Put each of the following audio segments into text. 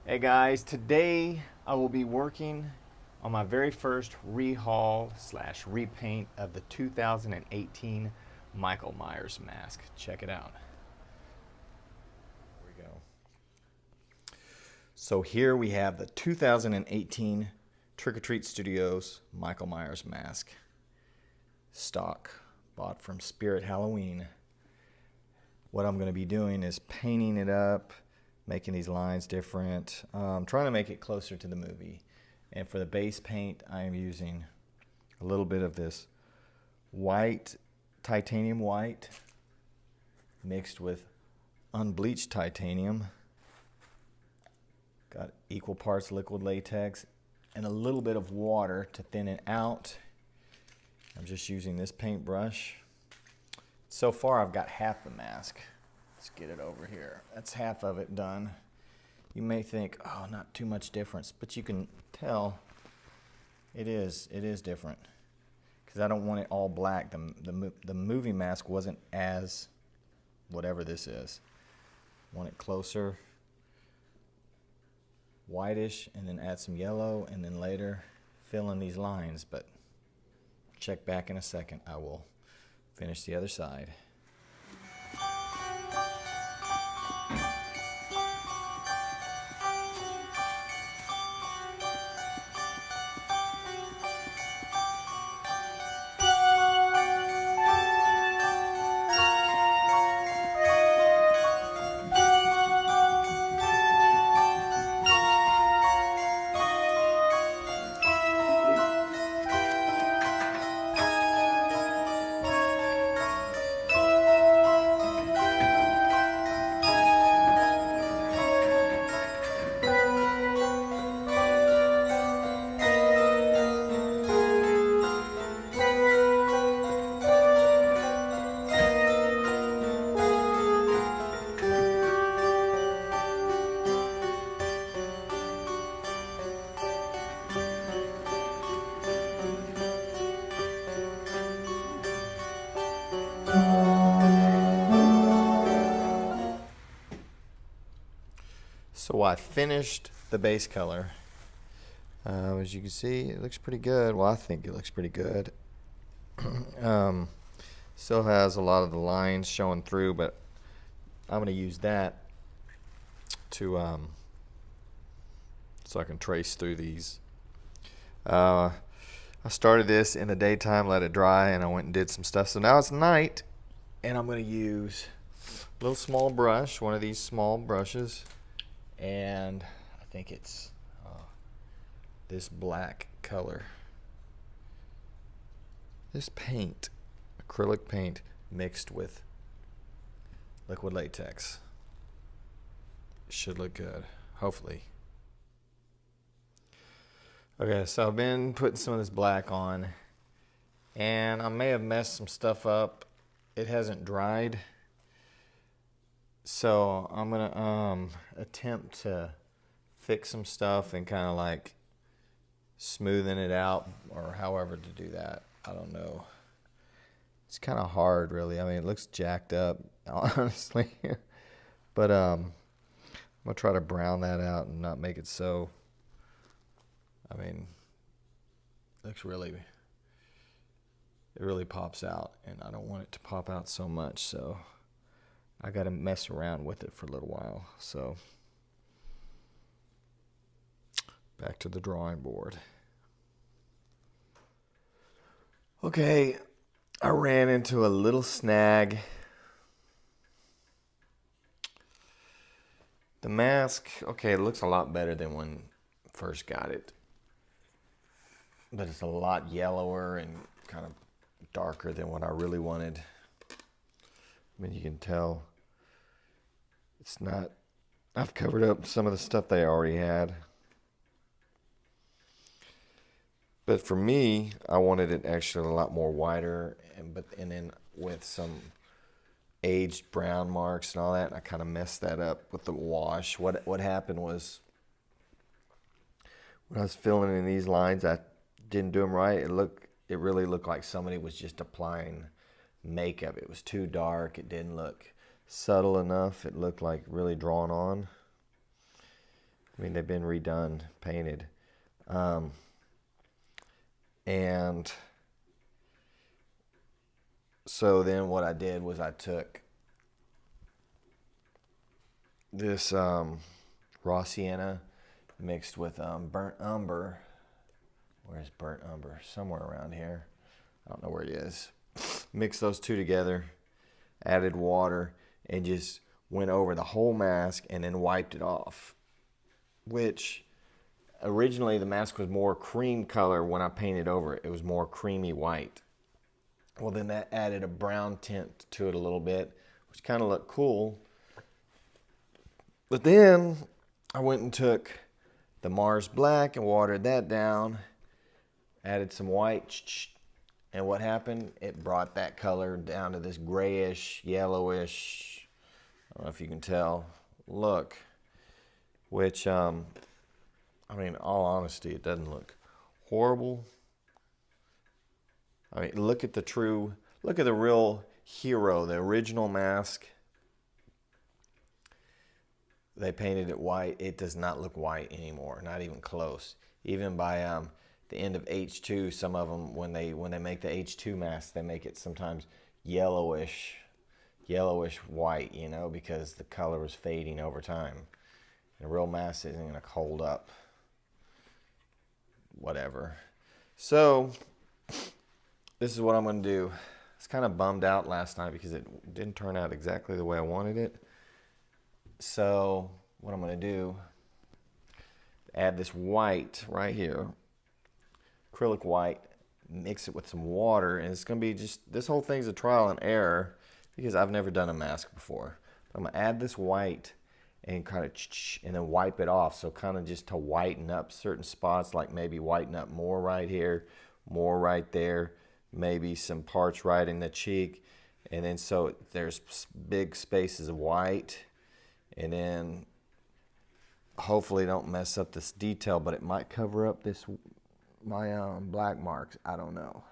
Hey guys, today I will be working on my very first rehaul slash repaint of the 2018 Michael Myers mask. Check it out. Here we go. So here we have the 2018 Trick or Treat Studios Michael Myers mask. Stock, bought from Spirit Halloween. What I'm going to be doing is painting it up, making these lines different. Trying to make it closer to the movie. And for the base paint, I am using a little bit of this white, titanium white, mixed with unbleached titanium. Got equal parts liquid latex and a little bit of water to thin it out. I'm just using this paintbrush. So far I've got half the mask. Let's get it over here. That's half of it done. You may think, oh, not too much difference, but you can tell it is different because I don't want it all black. The movie mask wasn't as whatever this is. I want it closer, whitish, and then add some yellow, and then later fill in these lines, but check back in a second. I will finish the other side. So I finished the base color. As you can see, it looks pretty good. Well, I think it looks pretty good. Still has a lot of the lines showing through, but I'm going to use that to so I can trace through these. I started this in the daytime, let it dry, and I went and did some stuff. So now it's night, and I'm going to use a little small brush, one of these small brushes, and I think it's this black color. This paint, acrylic paint mixed with liquid latex. Should look good, hopefully. Okay, so I've been putting some of this black on, and I may have messed some stuff up. It hasn't dried. So I'm gonna attempt to fix some stuff and kind of like smoothing it out, or however to do that. I don't know. It's kind of hard, really. I mean, it looks jacked up, honestly. But I'm gonna try to brown that out and not make it so. I mean, it really pops out, and I don't want it to pop out so much. So I got to mess around with it for a little while. So back to the drawing board. Okay, I ran into a little snag. The mask, okay, it looks a lot better than when I first got it. But it's a lot yellower and kind of darker than what I really wanted. I mean, you can tell it's not. I've covered up some of the stuff they already had. But for me, I wanted it actually a lot more whiter, and then with some aged brown marks and all that. And I kind of messed that up with the wash. What happened was when I was filling in these lines, I didn't do them right. It really looked like somebody was just applying makeup. It was too dark. It didn't look subtle enough. It looked like really drawn on. I mean, they've been redone, painted. And so then what I did was I took this raw sienna mixed with burnt umber. Where's burnt umber? Somewhere around here. I don't know where it is. Mixed those two together, added water, and just went over the whole mask and then wiped it off. Which originally the mask was more cream color when I painted over it. It was more creamy white. Well, then that added a brown tint to it a little bit, which kind of looked cool. But then I went and took the Mars Black and watered that down, added some white, and what happened? It brought that color down to this grayish, yellowish, I don't know if you can tell, look, which, I mean, in all honesty, it doesn't look horrible. I mean, look at the real hero, the original mask. They painted it white. It does not look white anymore, not even close. Even by the end of H2, some of them, when they make the H2 mask, they make it sometimes yellowish white, you know, because the color is fading over time. And a real mask isn't going to hold up. Whatever. So this is what I'm going to do. I was kind of bummed out last night because it didn't turn out exactly the way I wanted it. So what I'm going to do, add this white right here, acrylic white, mix it with some water, and it's going to be just, this whole thing's a trial and error because I've never done a mask before. I'm going to add this white and kind of and then wipe it off, so kind of just to whiten up certain spots, like maybe whiten up more right here, more right there, maybe some parts right in the cheek, and then so there's big spaces of white. And then hopefully don't mess up this detail, but it might cover up my black marks. I don't know.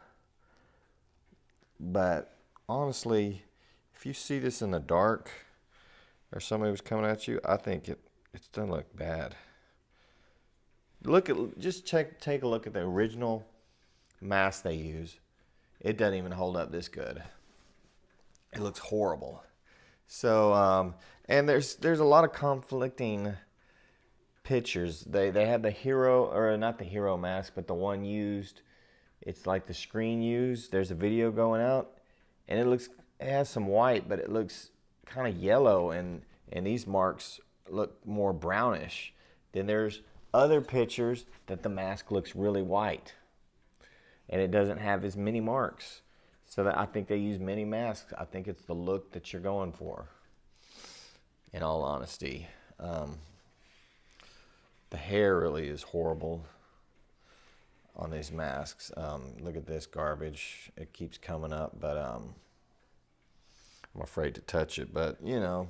But honestly, if you see this in the dark or somebody was coming at you, I think it doesn't look bad. Take a look at the original mask they use. It doesn't even hold up this good. It looks horrible. So, and there's a lot of conflicting pictures. They have the hero, or not the hero mask, but the one used. It's like the screen used. There's a video going out, and it has some white, but it looks kind of yellow, and these marks look more brownish. Then there's other pictures that the mask looks really white, and it doesn't have as many marks. So I think they use many masks. I think it's the look that you're going for, in all honesty. The hair really is horrible on these masks. Look at this garbage. It keeps coming up, but I'm afraid to touch it, but you know.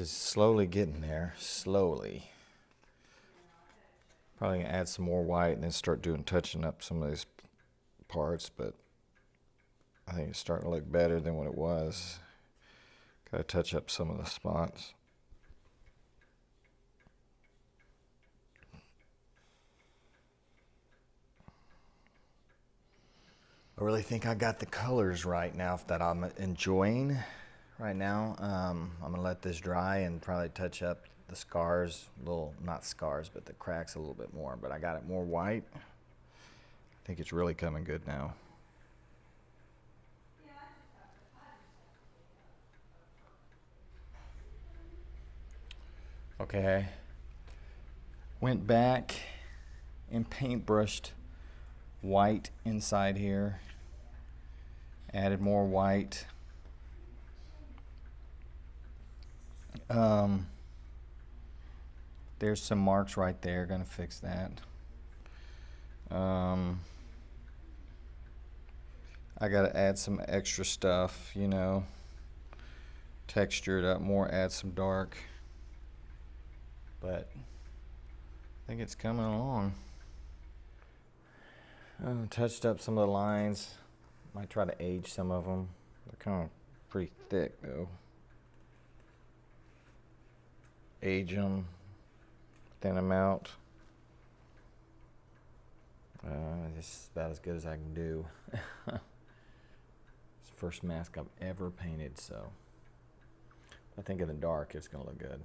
is slowly getting there, slowly. Probably gonna add some more white and then start touching up some of these parts, but I think it's starting to look better than what it was. Gotta touch up some of the spots. I really think I got the colors right now that I'm enjoying right now. I'm gonna let this dry and probably touch up the scars, not scars, but the cracks a little bit more. But I got it more white. I think it's really coming good now. Okay, went back and paintbrushed white inside here. Added more white. There's some marks right there, gonna fix that. I gotta add some extra stuff, you know, texture it up more, add some dark. But I think it's coming along. Touched up some of the lines. Might try to age some of them. They're kind of pretty thick though. Age them, thin them out. This is about as good as I can do. It's the first mask I've ever painted, so I think in the dark it's gonna look good.